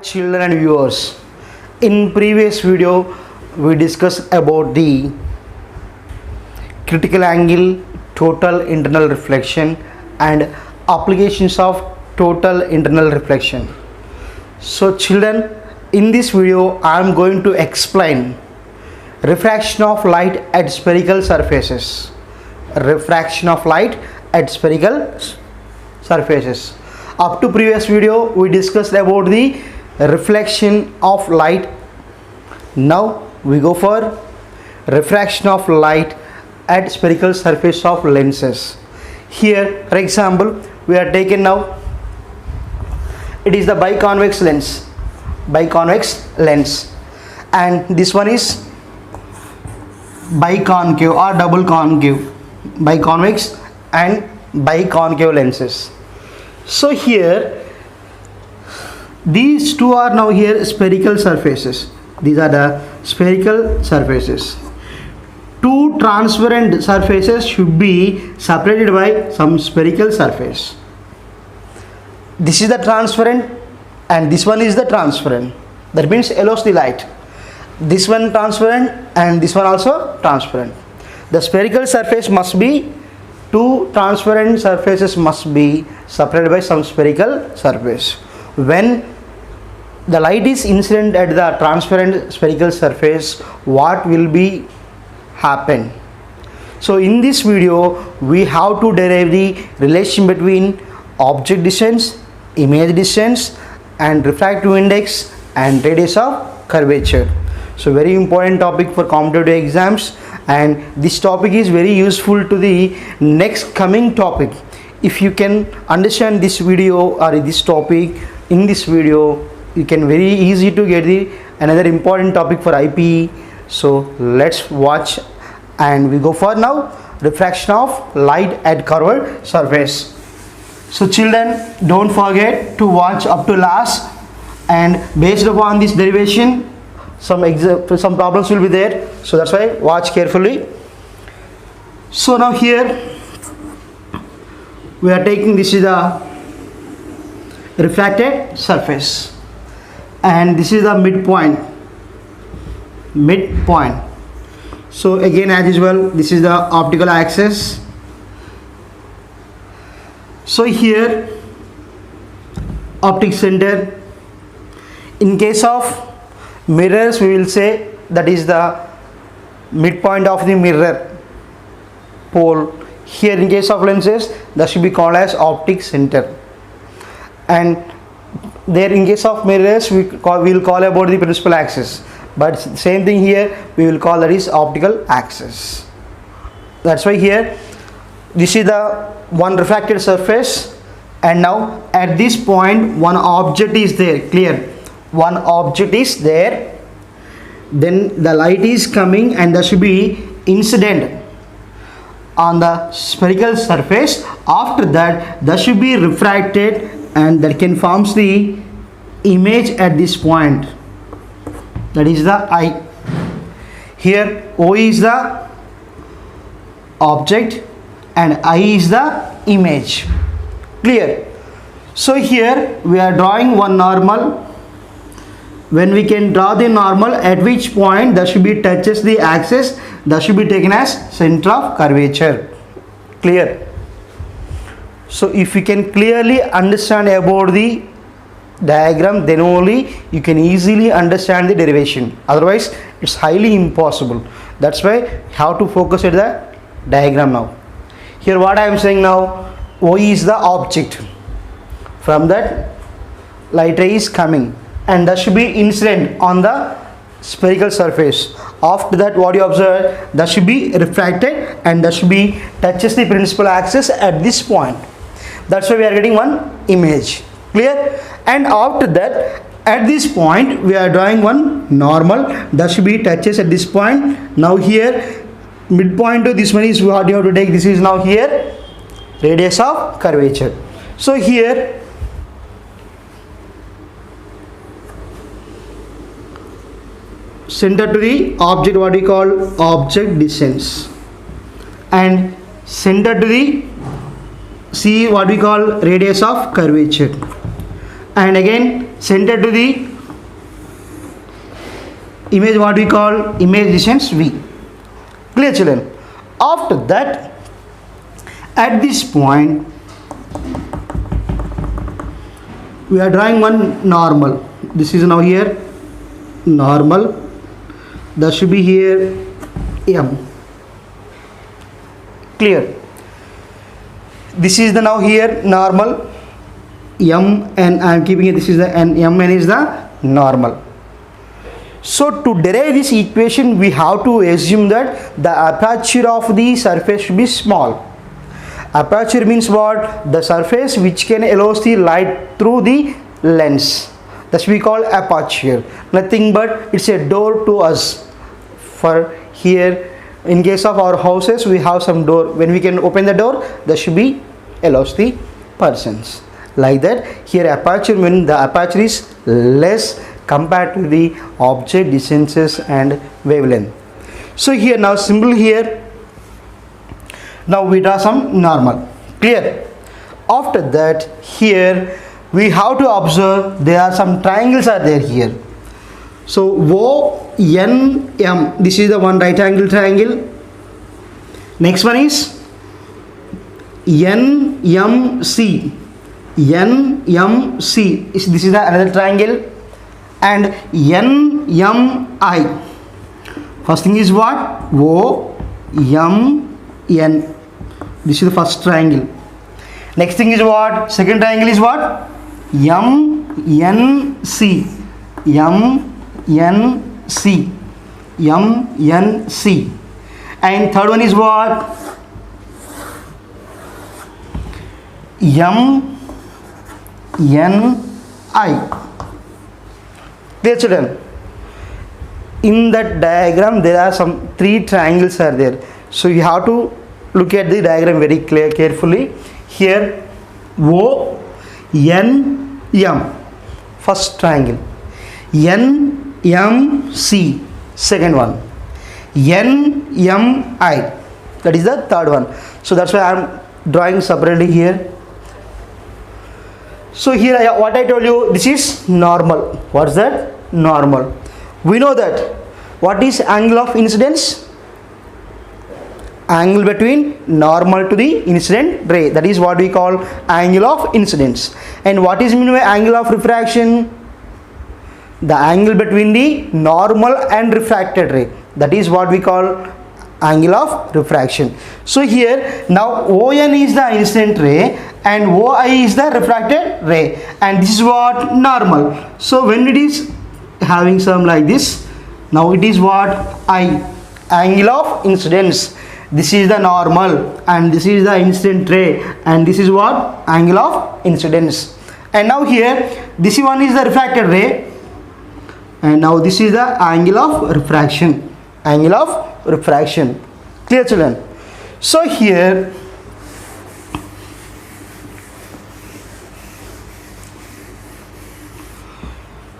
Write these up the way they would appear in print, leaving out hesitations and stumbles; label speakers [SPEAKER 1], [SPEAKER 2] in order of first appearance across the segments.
[SPEAKER 1] children and viewers. In previous video we discussed about the critical angle, total internal reflection and applications of total internal reflection. So children, in this video I am going to explain refraction of light at spherical surfaces. Refraction of light at spherical surfaces. Up to previous video we discussed about the reflection of light. Now we go for refraction of light at spherical surface of lenses. Here for example we are taken now, it is the biconvex lens and this one is biconcave or double concave, biconvex and biconcave lenses. So here these two are now here spherical surfaces. These are the spherical surfaces. Two transparent surfaces should be separated by some spherical surface. This is the transparent and this one is the transparent. That means allows the light. This one transparent and this one also transparent. The spherical surface must be, two transparent surfaces must be separated by some spherical surface. When the light is incident at the transparent spherical surface, what will be happen? So in this video we have to derive the relation between object distance, image distance and refractive index and radius of curvature. So very important topic for competitive exams, and this topic is very useful to the next coming topic. If you can understand this video or this topic in this video, you can very easy to get the another important topic for IPE. So let's watch and we go for now refraction of light at curved surface. So children, don't forget to watch up to last, and based upon this derivation some problems will be there, so that's why watch carefully. So now here we are taking, this is the refracted surface and this is the midpoint. So again as usual, this is the optical axis. So here optic center. In case of mirrors we will say that is the midpoint of the mirror pole. Here in case of lenses that should be called as optic center, and there in case of mirrors we will call about the principal axis, but same thing here we will call that is optical axis. That's why here this is the one refracted surface, and now at this point one object is there, clear, one object is there, then the light is coming and that should be incident on the spherical surface. After that should be refracted and that can forms the image at this point, that is the eye. Here O is the object and I is the image, clear. So here we are drawing one normal. When we can draw the normal, at which point that should be touches the axis, that should be taken as center of curvature, clear. So if you can clearly understand about the diagram, then only you can easily understand the derivation, otherwise it's highly impossible. That's why you have to focus at the diagram now. Here what I am saying now, O is the object, from that light ray is coming and that should be incident on the spherical surface. After that what you observe, that should be refracted and that should be touches the principal axis at this point. That's why we are getting one image, clear. And after that at this point we are drawing one normal, that should be touches at this point. Now here midpoint to this one is what you have to take, this is now here radius of curvature. So here center to the object what we call object distance, and center to the C what we call radius of curvature, and again center to the image what we call image distance V. Clear children? After that, at this point we are drawing one normal. This is now here normal. That should be here M. Clear? This is the now here normal M, and I am keeping it, this is the N, Mn is the normal. So to derive this equation, we have to assume that the aperture of the surface should be small. Aperture means what? The surface which can allow the light through the lens. That we call aperture. Nothing but it's a door to us. For here, in case of our houses, we have some door. When we can open the door, that should be allows the persons. Like that, here aperture means the aperture is less compared to the object distances and wavelength. So here now symbol here. Now we draw some normal. Clear? After that, here we have to observe there are some triangles are there here. So O N M, this is the one right angle triangle. Next one is N M C. N M C, this is the another triangle. And N M I. First thing is what? O M N. This is the first triangle. Next thing is what? Second triangle is what? M N C. M N C. M N C. And third one is what? M N I. Clear children? In that diagram there are some three triangles are there. So you have to look at the diagram very carefully. Here O N M, first triangle. N M C, second one. N M I, that is the third one. So that's why I am drawing separately here. So here what I told you, this is normal. What's that? Normal. We know that. What is angle of incidence? Angle between normal to the incident ray. That is what we call angle of incidence. And what is meant by angle of refraction? The angle between the normal and refracted ray. That is what we call angle of refraction. So here now ON is the incident ray and OI is the refracted ray, and this is what? Normal. So when it is having some like this, now it is what? I, angle of incidence. This is the normal and this is the incident ray, and this is what? Angle of incidence. And now here this one is the refracted ray, and now this is the angle of refraction. Angle of refraction. Clear children? So here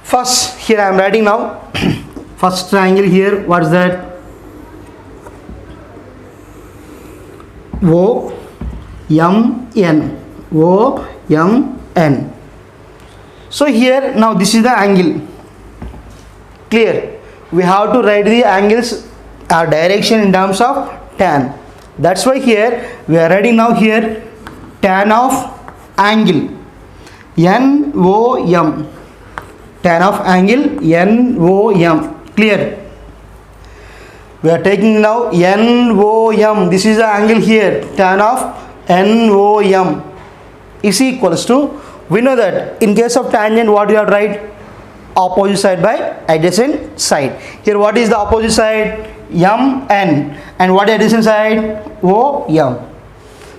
[SPEAKER 1] first, here I am writing now first triangle here. What is that? O M N. O M N. So here now this is the angle. Clear? We have to write the angles or direction in terms of tan. That's why here we are writing now here tan of angle. N O M. Tan of angle N O M. Clear? We are taking now N O M. This is the angle here. Tan of N O M is equals to, we know that in case of tangent what you have to write? Opposite side by adjacent side. Here what is the opposite side? M N. And what adjacent side? O M.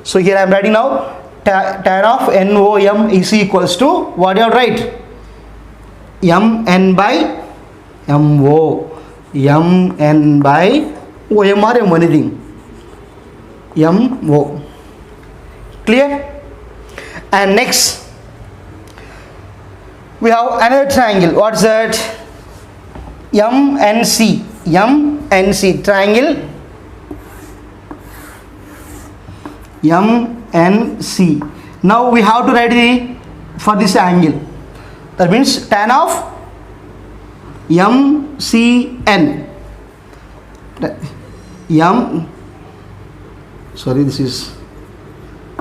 [SPEAKER 1] So here I am writing now tan of N O M is equals to what you have to write? M N by M O. M N by O M or M anything. M O. Clear? And next we have another triangle. What's that? M N C. M N C triangle. M N C. Now we have to write the for this angle. That means tan of MCN. This is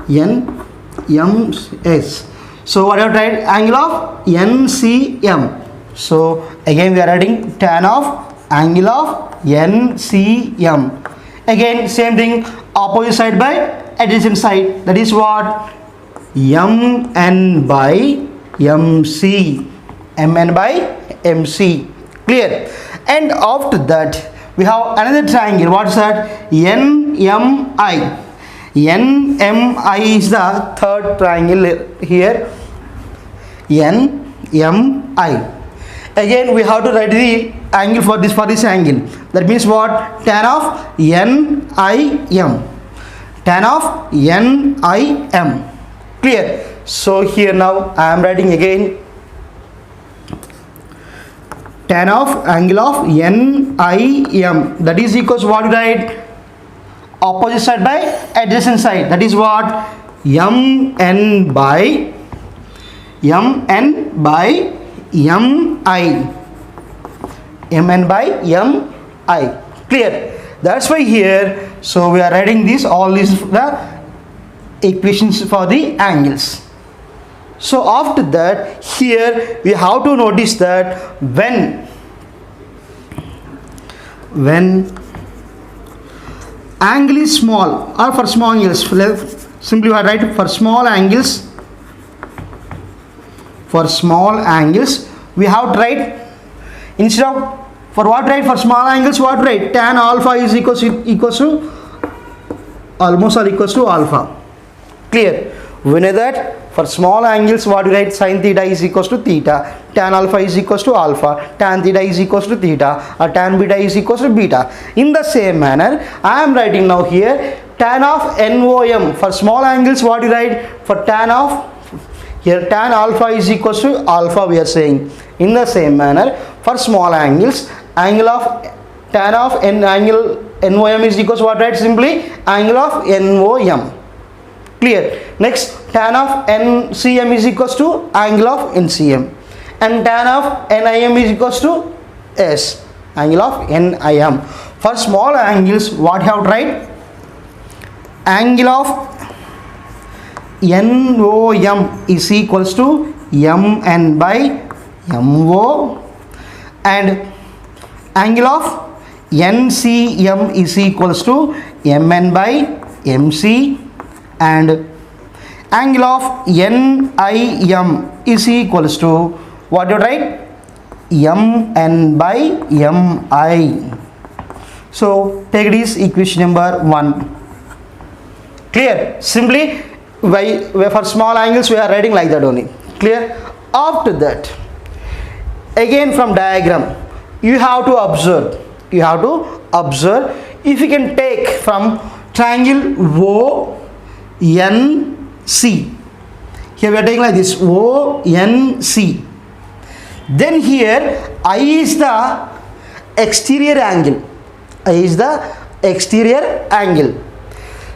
[SPEAKER 1] NMS. So what have tried? Angle of NCM. So again we are writing tan of angle of NCM. Again same thing, opposite side by adjacent side. That is what? MN by MC. MN by MC. Clear? And after that we have another triangle. What is that? NMI. NMI is the third triangle here. NMI. Again we have to write the angle for this angle. That means what? Tan of NIM. Tan of NIM. Clear? So here now I am writing again tan of angle of NIM. That is equals to what? Write opposite side by adjacent side. That is what? MN by MI. MN by MI. Clear? That's why here, so we are writing this, all these the equations for the angles. So after that, here we have to notice that when angle is small, or for small angles, simply we write for small angles. For small angles, we have to write, instead of, for what write? For small angles, what write? Tan alpha is equals to almost or equals to alpha. Clear? We know that for small angles, what we write? Sin theta is equals to theta, tan alpha is equals to alpha, tan theta is equals to theta, or tan beta is equals to beta. In the same manner, I am writing now here tan of NOM. For small angles, what you write? For tan of, here tan alpha is equals to alpha we are saying. In the same manner, for small angles, angle of tan of angle NOM is equals to what, right? Simply angle of NOM. Clear? Next, tan of NCM is equals to angle of NCM, and tan of NIM is equals to S, angle of NIM. For small angles, what you have to write? Angle of NOM is equals to MN by MO, and angle of NCM is equals to MN by MC, and angle of NIM is equals to what you write? MN by MI. So take this equation number 1. Clear? Simply for small angles we are writing like that only. Clear? After that, again from diagram you have to observe. If you can take from triangle ONC. Here we are taking like this ONC. Then here I is the exterior angle.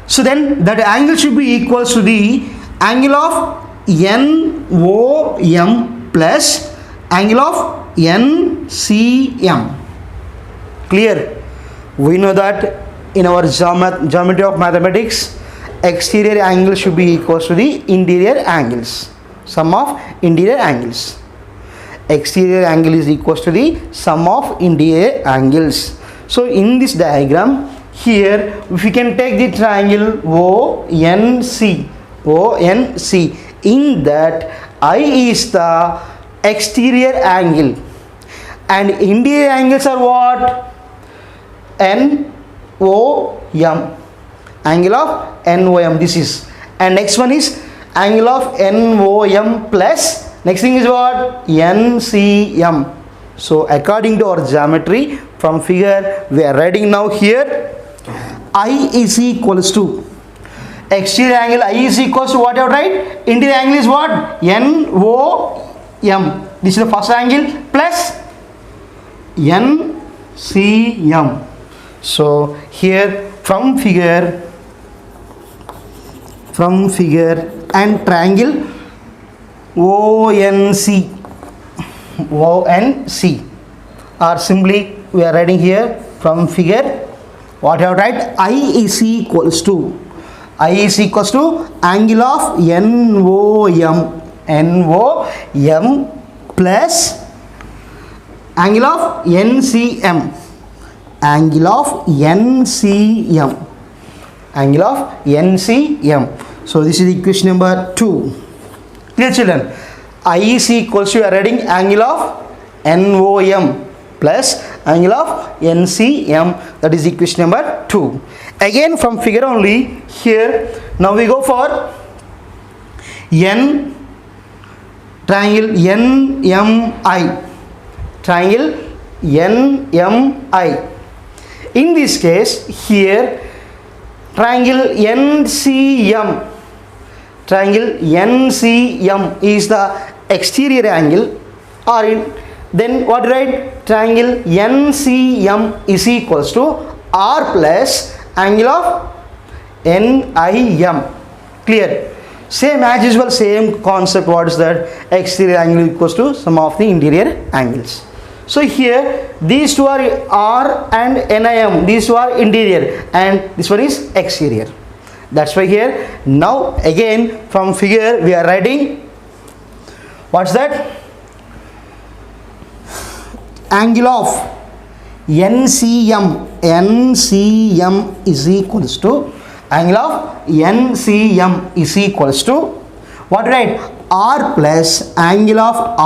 [SPEAKER 1] So then that angle should be equals to the angle of NOM plus angle of NCM. Clear? We know that in our geometry of mathematics, exterior angle should be equals to the interior angles, sum of interior angles. Exterior angle is equals to the sum of interior angles. So in this diagram here, if we can take the triangle ONC, in that I is the exterior angle and interior angles are what? NOM, angle of NOM, this is, and next one is angle of NOM plus, next thing is what? NCM. So according to our geometry from figure we are writing now here I is equals to exterior angle, I is equals to what you have right? Interior angle is what? NOM. This is the first angle plus NCM. So here from figure and triangle ONC. or simply we are writing here from figure, what you have write, I is equals to angle of NOM plus angle of NCM, So this is equation number 2. Clear children? I is equals to, you are writing angle of NOM plus angle of NCM, that is equation number 2. Again from figure only, here now we go for triangle NMI. In this case here triangle NCM is the exterior angle, or then what do you write, triangle NCM is equals to R plus angle of NIM. Clear? Same as usual, same concept. What is that? Exterior angle equals to sum of the interior angles. So here these two are R and NIM, these two are interior and this one is exterior. That's why here now again from figure we are writing, what's that, angle of NCM is equals to what, right, R plus angle of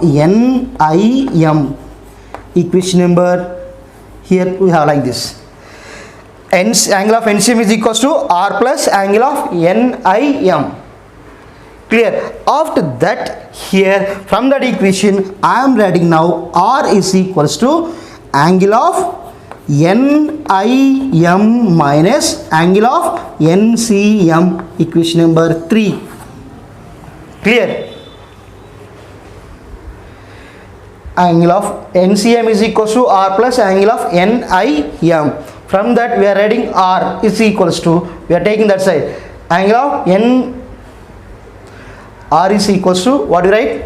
[SPEAKER 1] NIM, equation number, here we have like this, angle of NCM is equals to R plus angle of NIM. Clear? After that here from that equation I am writing now R is equals to angle of NIM minus angle of NCM, equation number 3. Clear? Angle of NCM is equals to R plus angle of NIM. From that we are writing R is equals to, we are taking that side, angle of R is equals to, what do you write,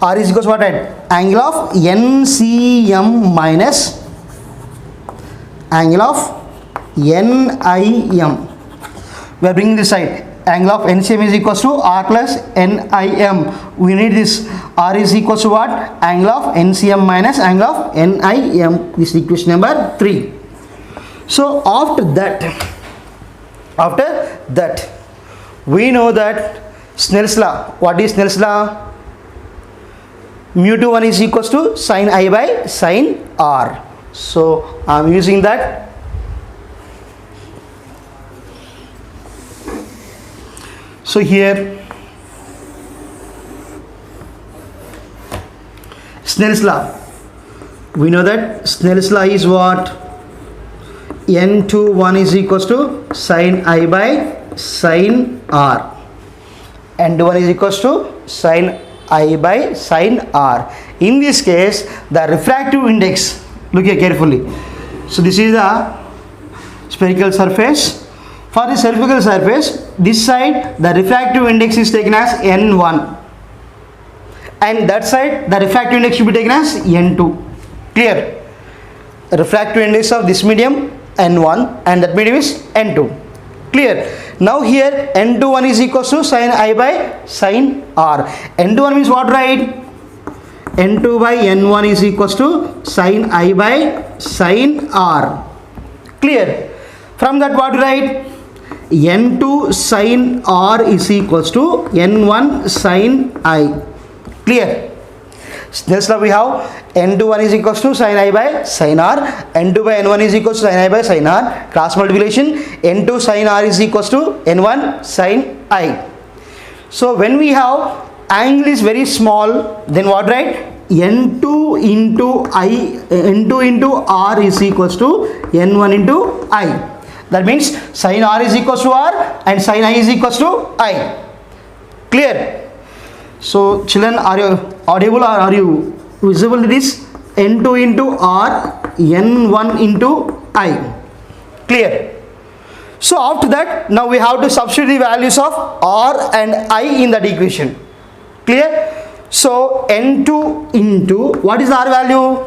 [SPEAKER 1] R is equals to what, right, angle of NCM minus angle of NIM. We are bringing this side, angle of NCM is equals to R plus NIM. We need this, R is equals to what, angle of NCM minus angle of NIM. This is equation number 3. So after that we know that Snell's law. What is Snell's law? Mu2 1 is equals to sin I by sin R. So I am using that. So here Snell's law, we know that Snell's law is what, N21 is equals to sin I by sin R, N21 is equals to sin I by sin R. In this case the refractive index, look here carefully, so this is the spherical surface. For the spherical surface, this side the refractive index is taken as N1 and that side the refractive index should be taken as N2. Clear? Refractive index of this medium N1 and that medium is N2. Clear? Now here N21 is equals to sin I by sin R. N21 means what, right? N2 by N1 is equals to sin I by sin R. Clear? From that what, right? N2 sin R is equals to N1 sin I. Clear? Next we have N21 is equals to sin I by sin R, N2 by N1 is equals to sin I by sin R, cross multiplication, N2 sin R is equals to N1 sin I. So when we have angle is very small, then what, right? N2 into R is equals to N1 into I. That means sin R is equals to R and sin I is equals to I. Clear? So children, are you audible or are you visible to this? N2 into R, N1 into I. Clear? So after that, now we have to substitute the values of r and I in that equation. Clear? So n2 into, what is the r value?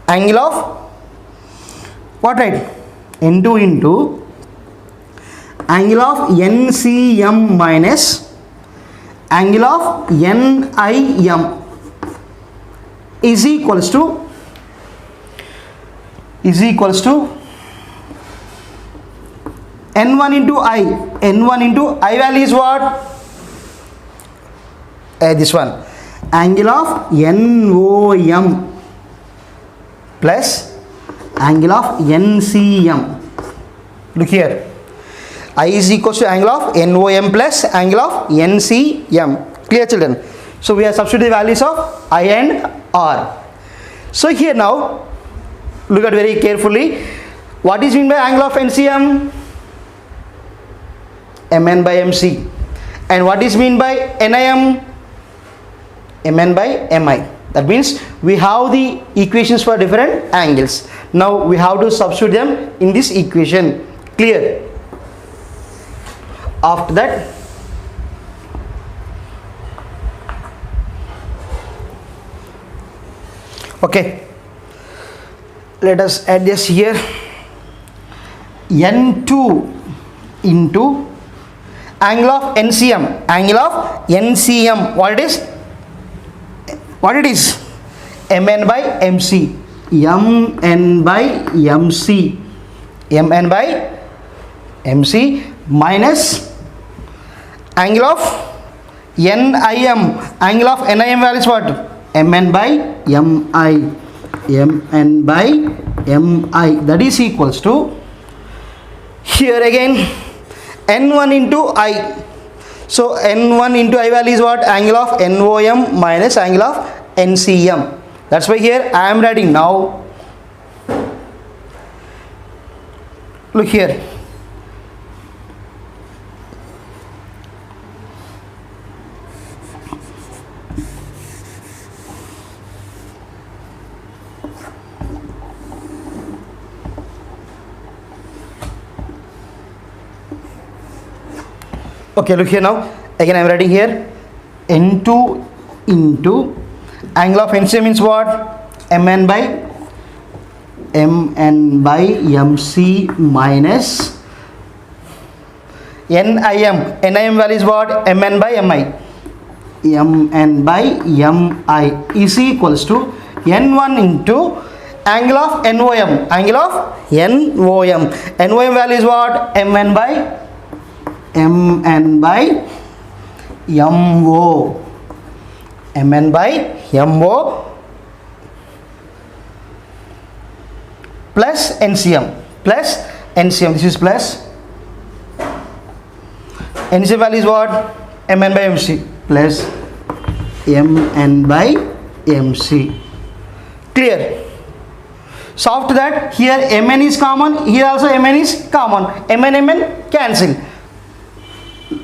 [SPEAKER 1] Angle of what, right? n2 into angle of NCM minus angle of NIM is equals to n1 into I. n1 into I value is what? This one, angle of NOM plus angle of NCM. Look here, I is equals to angle of NOM plus angle of NCM. Clear, children? So we have substituted values of I and R. So here now, look at very carefully. What is meant by angle of NCM? MN by MC. And what is mean by NIM? MN by MI. That means we have the equations for different angles. Now we have to substitute them in this equation. Clear? After that, okay, let us add this here. N2 into angle of NCM. Angle of NCM, what it is? MN by MC. MN by MC. MN by MC minus angle of NIM. Angle of NIM value is what? MN by MI. MN by MI. That is equals to, here again, N1 into I. So N1 into I value is what? Angle of NOM minus angle of NCM. That's why here I am writing now. Look here. Okay, look here now. Again I am writing here N2 into angle of NCM means what? MN by MC minus NIM. NIM value is what? MN by MI. MN by MI is equals to N1 into angle of NOM. Angle of NOM. NOM value is what? MN by MO. MN by MO plus NCM. Plus NCM. This is plus. NCM value is what? MN by MC plus MN by MC. Clear? So after that, here MN is common. Here also MN is common. MN cancel.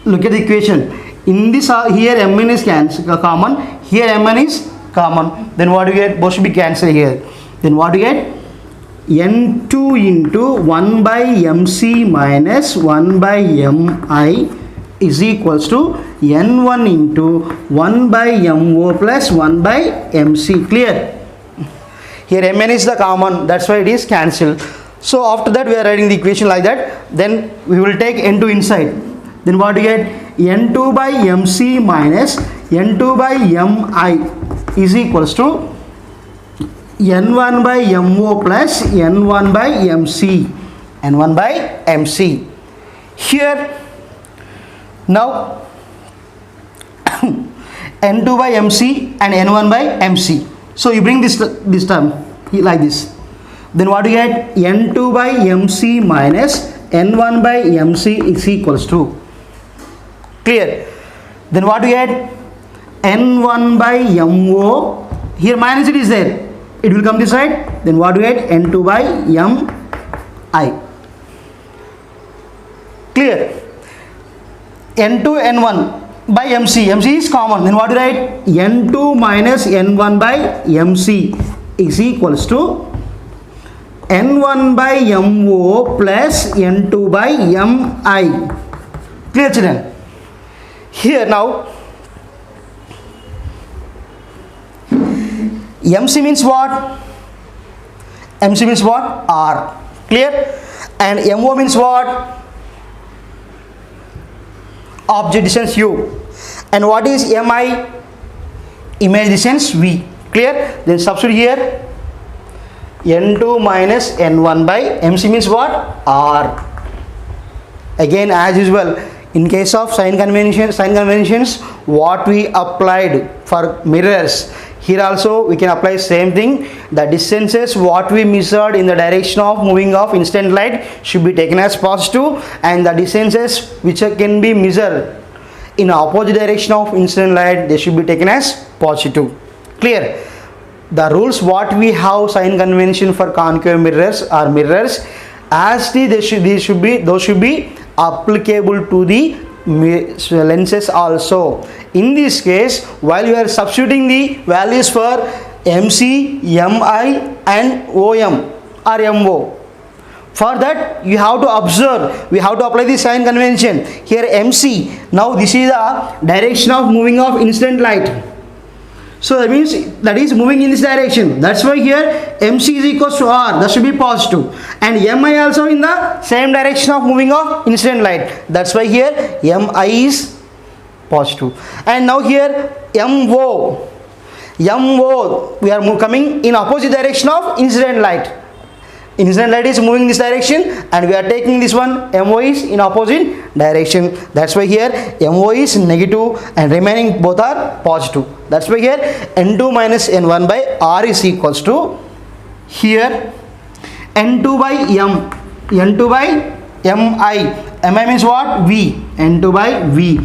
[SPEAKER 1] Look at the equation. In this here MN is common. Here MN is common. Then what do you get? Both should be cancelled here. Then what do you get? N2 into 1 by MC minus 1 by MI is equals to N1 into 1 by MO plus 1 by MC. Clear? Here MN is the common. That's why it is cancelled. So after that we are writing the equation like that. Then we will take N2 inside. Then what do you get? N2 by MC minus N2 by MI is equals to N1 by MO plus N1 by MC. N1 by MC. Here now N2 by MC and N1 by MC. So you bring this term like this. Then what do you get? N2 by MC minus N1 by MC is equals to. Clear? Then what do you get? N1 by MO. Here minus it is there. It will come this side. Then what do you get? N2 by MI. Clear? N2 N1 by MC. MC is common. Then what do you write? N2 minus N1 by MC is equals to N1 by MO plus N2 by MI. Clear, children? Here now, MC means what? MC means what? R. Clear? And MO means what? Object distance U. And what is MI? Image distance V. Clear? Then substitute here N2 minus N1 by MC means what? R. Again, as usual, in case of sign conventions, what we applied for mirrors, here also we can apply same thing. The distances what we measured in the direction of moving of incident light should be taken as positive, and the distances which can be measured in opposite direction of incident light, they should be taken as positive. Clear? The rules what we have sign convention for concave mirrors or mirrors, as those should be applicable to the lenses also. In this case, while you are substituting the values for MC, MI and OM or MO, for that you have to observe, we have to apply the sign convention. Here MC, now this is the direction of moving of incident light. So that means that is moving in this direction. That's why here MC is equals to R. That should be positive. And MI also in the same direction of moving of incident light. That's why here MI is positive. And now here MO. MO, we are coming in opposite direction of incident light. Incident light is moving this direction and we are taking this one. MO is in opposite direction. That's why here MO is negative and remaining both are positive. That's why here N2 minus N1 by R is equals to here N2 by M, N2 by MI. MI means what? V. N2 by V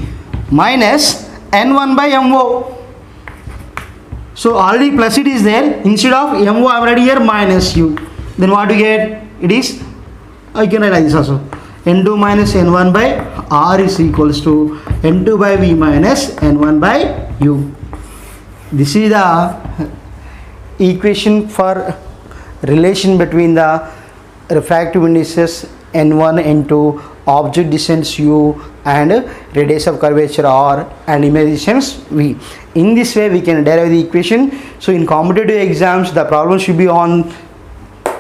[SPEAKER 1] minus N1 by MO. So already plus it is there. Instead of MO I am writing here minus U. Then what you get? It is, I can write like this also. N2 minus N1 by R is equals to N2 by V minus N1 by U. This is the equation for relation between the refractive indices N1, N2, object distance U and radius of curvature R and image distance V. In this way we can derive the equation. So in competitive exams the problem should be on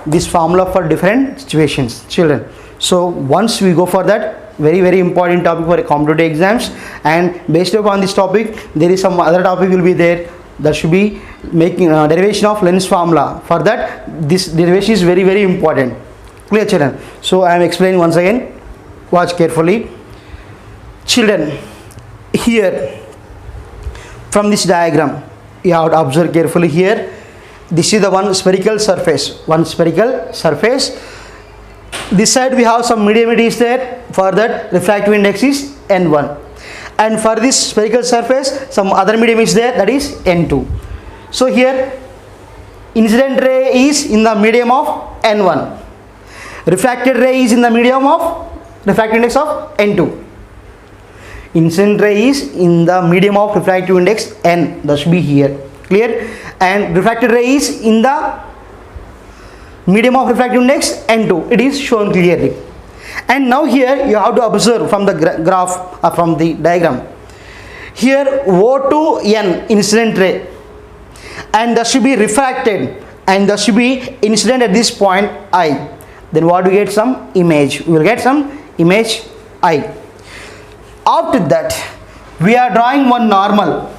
[SPEAKER 1] this formula for different situations, children. So once we go for that, very important topic for competitive exams, and based upon this topic there is some other topic will be there that should be making derivation of lens formula. For that this derivation is very important. Clear, children? So I am explaining once again. Watch carefully, children. Here from this diagram you have to observe carefully. Here this is the one spherical surface, this side we have some medium it is there. For that refractive index is N1, and for this spherical surface some other medium is there, that is N2. So here incident ray is in the medium of N1, refracted ray is in the medium of refractive index of N2. Incident ray is in the medium of refractive index N, that should be here. Clear? And refracted ray is in the medium of refractive index N2. It is shown clearly. And now here you have to observe from the graph or from the diagram. Here O to N incident ray, and that should be refracted, and that should be incident at this point I. Then what do we get? Some image. We will get some image I. After that we are drawing one normal.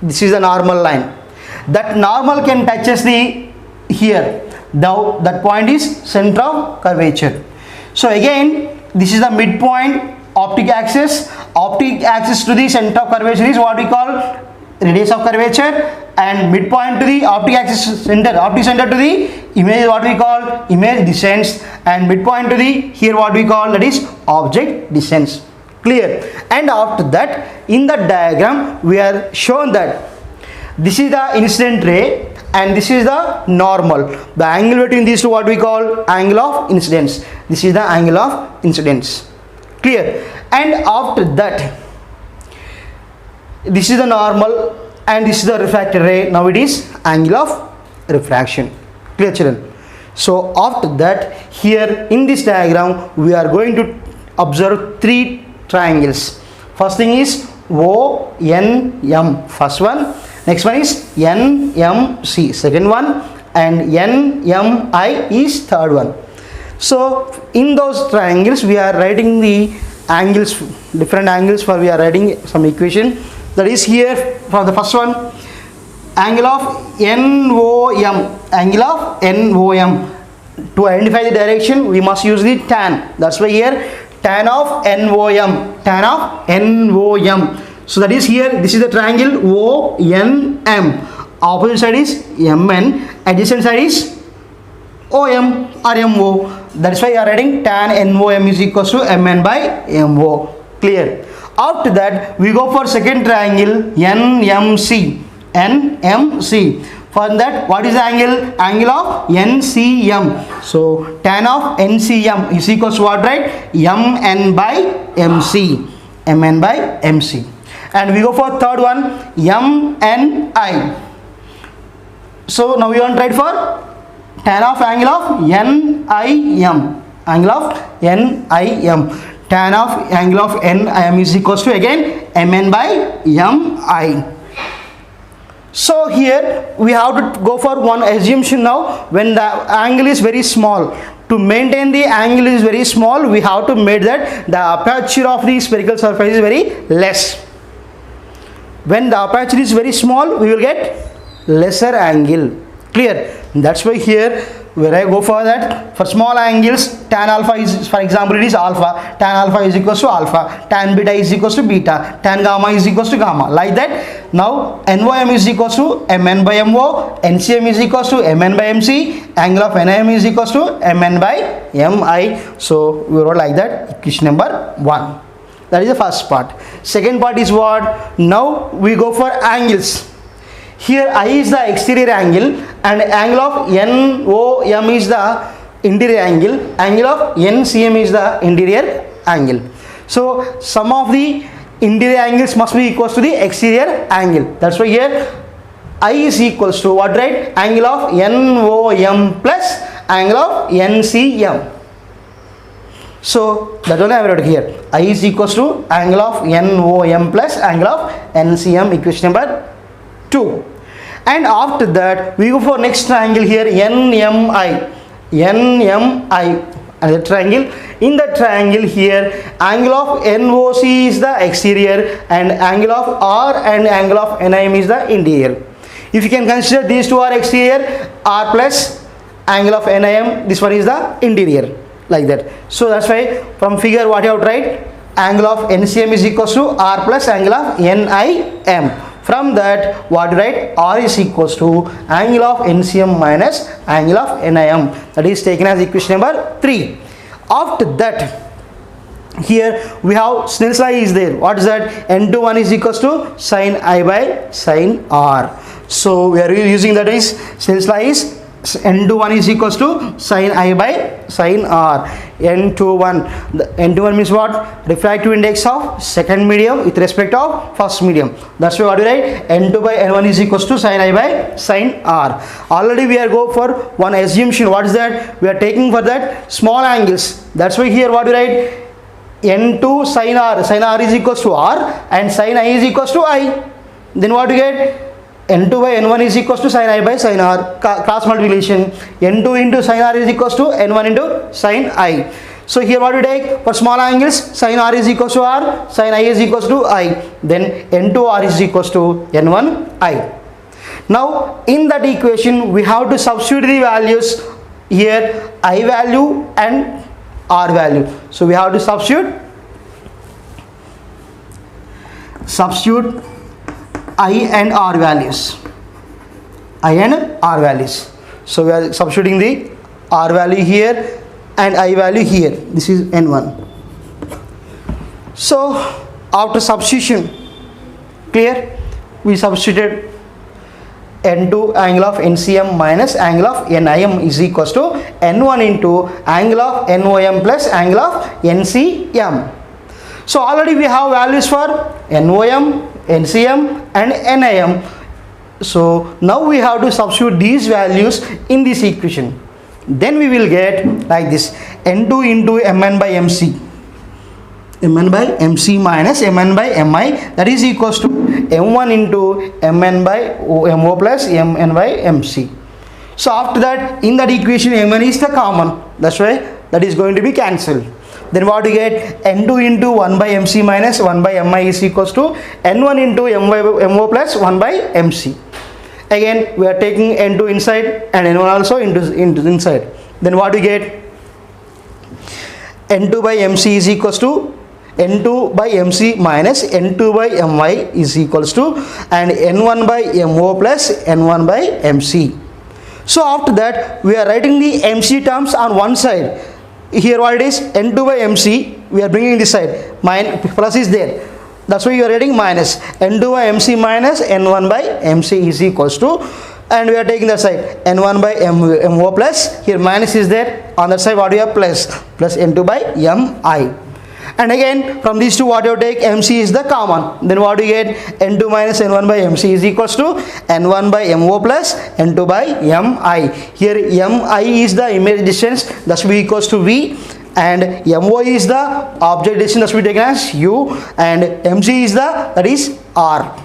[SPEAKER 1] This is a normal line. That normal can touches the here. Now that point is center of curvature. So again this is the midpoint optic axis. Optic axis to the center of curvature is what we call radius of curvature, and midpoint to the optic axis center, optic center to the image what we call image distance, and midpoint to the here what we call that is object distance. Clear? And after that in the diagram we are shown that this is the incident ray and this is the normal. The angle between these two what we call angle of incidence. This is the angle of incidence. Clear? And after that this is the normal and this is the refracted ray. Now it is angle of refraction. Clear, children? So after that, here in this diagram we are going to observe three triangles. First thing is ONM, first one. Next one is NMC, second one, and NMI is third one. So in those triangles we are writing the angles, different angles, for we are writing some equation. That is here for the first one, angle of NOM, angle of NOM. To identify the direction we must use the tan. That's why here tan of NOM, tan of NOM. So that is here, this is the triangle ONM. Opposite side is MN, adjacent side is OM or MO. That's why you are writing tan NOM is equals to MN by MO. Clear? After that we go for second triangle NMC. NMC. For that, what is the angle? Angle of NCM. So tan of NCM is equals to what, right? MN by MC. MN by MC. And we go for third one, MNI. So now we want to write for tan of angle of NIM. Angle of NIM. Tan of angle of NIM is equals to again MN by MI. So here we have to go for one assumption now. When the angle is very small, to maintain the angle is very small, we have to make that the aperture of the spherical surface is very less. When the aperture is very small, we will get lesser angle. Clear? That's why here where I go for that, for small angles, tan alpha is, for example, it is alpha, tan alpha is equals to alpha, tan beta is equals to beta, tan gamma is equals to gamma, like that. Now NOM is equals to MN by MO, NCM is equals to MN by MC, angle of NIM is equals to MN by MI. So we wrote like that, equation number 1. That is the first part. Second part is what? Now we go for angles. Here I is the exterior angle and angle of NOM is the interior angle, angle of NCM is the interior angle. So sum of the interior angles must be equals to the exterior angle. That's why here I is equals to what, right? Angle of NOM plus angle of NCM. So that only I wrote here. I is equals to angle of NOM plus angle of NCM, equation number 2. And after that we go for next triangle here, NMI. NMI, another triangle. In the triangle here, angle of NOC is the exterior and angle of R and angle of NIM is the interior. If you can consider these two are exterior, R plus angle of NIM, this one is the interior, like that. So that's why from figure what you have to write, angle of NCM is equals to R plus angle of NIM. From that what you write, R is equals to angle of NCM minus angle of NIM. That is taken as equation number 3. After that here we have Snell's law is there. What is that? N21 is equals to sin I by sin R. So we are using that is Snell's law is N21 is equals to sin I by sin R. N21, the N21 means what? Refractive index of second medium with respect of first medium. That's why what we write, N2 by N1 is equals to sin I by sin R. Already we are go for one assumption. What is that? We are taking for that small angles. That's why here what we write, N2 sin R is equals to R and sin I is equals to I. Then what we get? N2 by N1 is equals to sin I by sin R, cross multiplication. N2 into sin R is equals to N1 into sin I. So here what we take, for small angles, sin R is equals to R, sin I is equals to I. Then N2 R is equals to N1 I. Now in that equation we have to substitute the values here, I value and R value. So we have to substitute I and R values. I and R values. So we are substituting the R value here and I value here. This is N1. So after substitution, clear, we substituted N2 angle of NCM minus angle of NIM is equals to N1 into angle of NOM plus angle of NCM. So already we have values for NOM, NCM and NIM. So now we have to substitute these values in this equation. then we will get like this, n2 into mn by mc, mn by mc minus mn by mi, that is equals to m1 into mn by mo plus mn by mc. So after that, in that equation mn is the common, that's why that is going to be cancelled. Then what we get, n2 into 1 by mc minus 1 by mi is equals to n1 into mo plus 1 by mc. Again we are taking n2 inside and n1 also into inside. Then what we get, n2 by mc is equals to n2 by mc minus n2 by mi is equals to and n1 by mo plus n1 by mc. So after that, we are writing the mc terms on one side. Here what it is, n2 by mc, we are bringing this side, plus is there, that's why you are writing minus n2 by mc minus n1 by mc is equals to, and we are taking the side n1 by mo plus, here minus is there, on that side what we have plus n2 by mi. And again from these two what you take, mc is the common, then what we get, n2 minus n1 by mc is equals to n1 by mo plus n2 by mi. Here mi is the image distance, that will be equals to v, and mo is the object distance, that will be taken as u, and mc is that is r.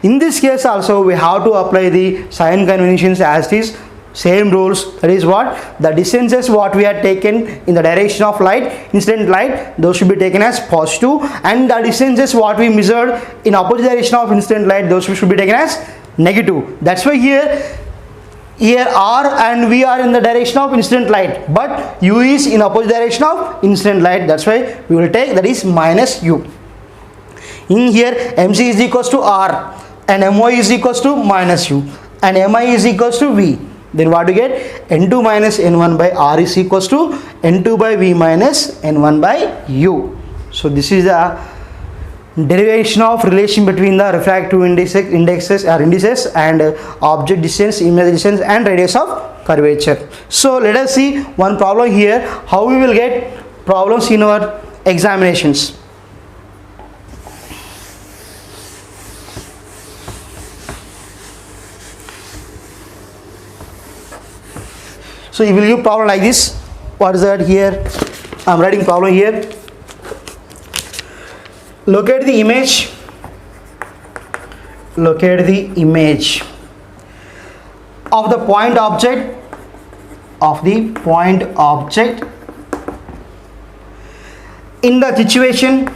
[SPEAKER 1] In this case also we have to apply the sign conventions as it is. Same rules, that is what, the distances what we had taken in the direction of light, incident light, those should be taken as positive, and the distances what we measured in opposite direction of incident light, those should be taken as negative. That's why here r and v are in the direction of incident light, but u is in opposite direction of incident light, that's why we will take that is minus u. In here mc is equals to r and mo is equals to minus u and mi is equals to v. Then what we get, n2 minus n1 by r is equals to n2 by v minus n1 by u. So this is the derivation of relation between the refractive indices and object distance, image distance and radius of curvature. So let us see one problem here, how we will get problems in our examinations. So you will give problem like this. What is that here? I am writing problem here. Locate the image. Locate the image of the point object. Of the point object in the situation.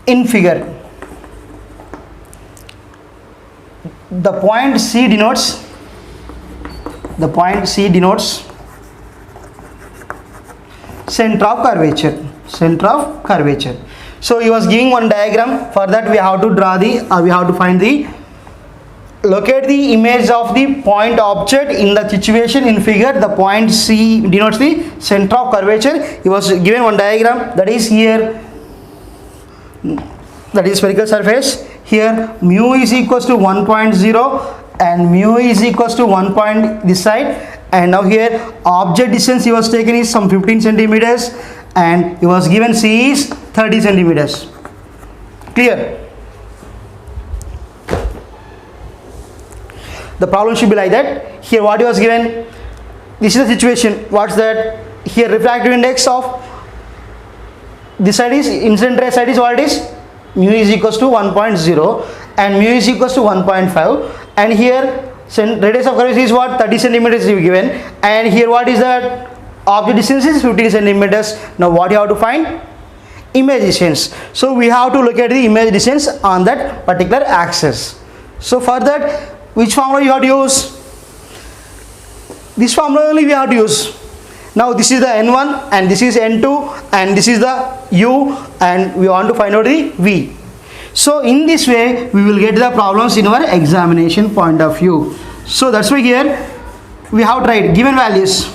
[SPEAKER 1] In figure. The point C denotes center of curvature. So he was giving one diagram. For that we have to draw locate the image of the point object in the situation in figure. The point C denotes the center of curvature. He was given one diagram, that is here, that is spherical surface. Here mu is equals to 1.0 and mu is equals to 1 point this side, and now here object distance he was taken is some 15 centimeters and he was given C is 30 centimeters. Clear? The problem should be like that. Here what he was given, this is the situation, what's that, here refractive index of this side is, incident ray side is what it is, mu is equals to 1.0 and mu is equals to 1.5, and here radius of curvature is what, 30 centimeters is given, and here what is that, object distance is 15 centimeters. Now what you have to find, image distance. So we have to look at the image distance on that particular axis. So for that, which formula you have to use? This formula only we have to use. Now this is the n1 and this is n2 and this is the u, and we want to find out the v. So in this way we will get the problems in our examination point of view. So that's why here we have tried given values.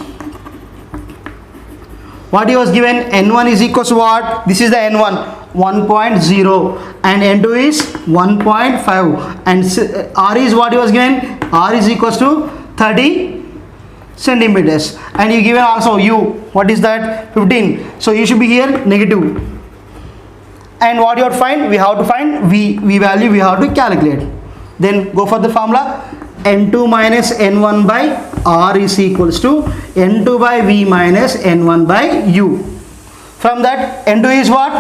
[SPEAKER 1] What he was given, n1 is equals to what, this is the n1 1.0 and n2 is 1.5 and r is what he was given, r is equals to 30 centimeters, and you given also u, what is that, 15. So you should be here negative, and what you have to find, we have to find v value, we have to calculate. Then go for the formula. N2 minus N1 by R is equals to N2 by V minus N1 by U. From that, N2 is what?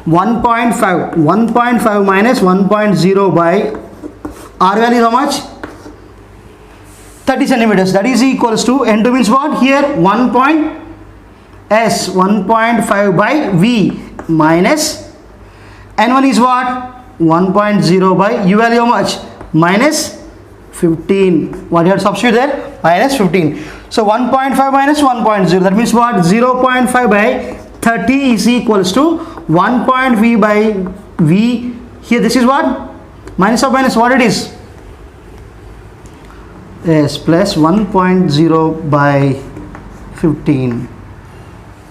[SPEAKER 1] 1.5. 1.5 minus 1.0 by R value is how much? 30 centimeters. That is equals to N2 means what? Here 1.5 by V minus N1 is what? 1.0 by U value how much? Minus 15. What you have to substitute there? Minus 15. So 1.5 minus 1.0, that means what? 0.5 by 30 is equals to 1.V by V. Here this is what? Minus of minus, what it is? Yes, plus 1.0 by 15.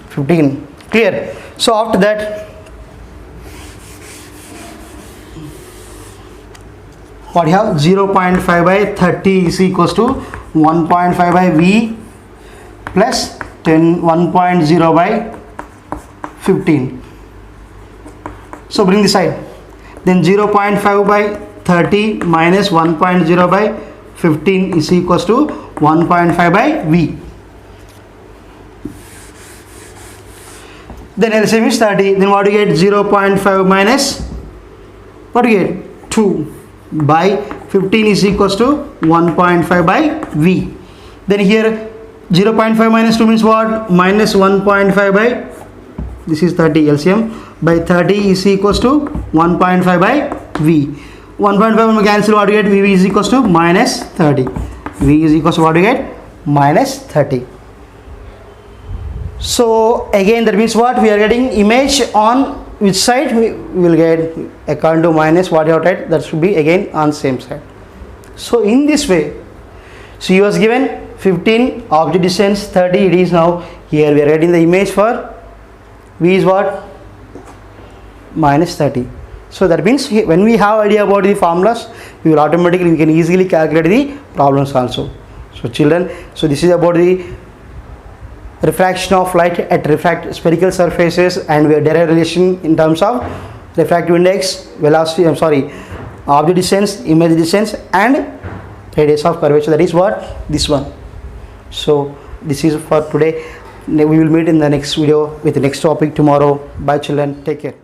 [SPEAKER 1] 15. Clear? So after that, what you have? 0.5 by 30 is equals to 1.5 by V plus 1.0 by 15. So bring this side. Then 0.5 by 30 minus 1.0 by 15 is equals to 1.5 by V. Then LCM is 30. Then what do you get? 0.5 minus, what do you get? 2 by 15 is equals to 1.5 by V. Then here 0.5 minus 2 means what? Minus 1.5 by, this is 30 LCM, by 30 is equals to 1.5 by V. 1.5 we cancel, what do you get? V is equals to minus 30. V is equals to what do you get? Minus 30. So again that means what? We are getting image on which side? We will get according to minus what you have tried, that should be again on same side. So in this way, so he was given 15, object distance 30, it is now here we are getting the image for V is what? Minus 30. So that means when we have idea about the formulas, we will automatically, we can easily calculate the problems also. So children, so this is about the refraction of light at spherical surfaces, and we have derived relation in terms of refractive index, velocity, object distance, image distance, and radius of curvature. That is what? This one. So this is for today. We will meet in the next video with the next topic tomorrow. Bye children, take care.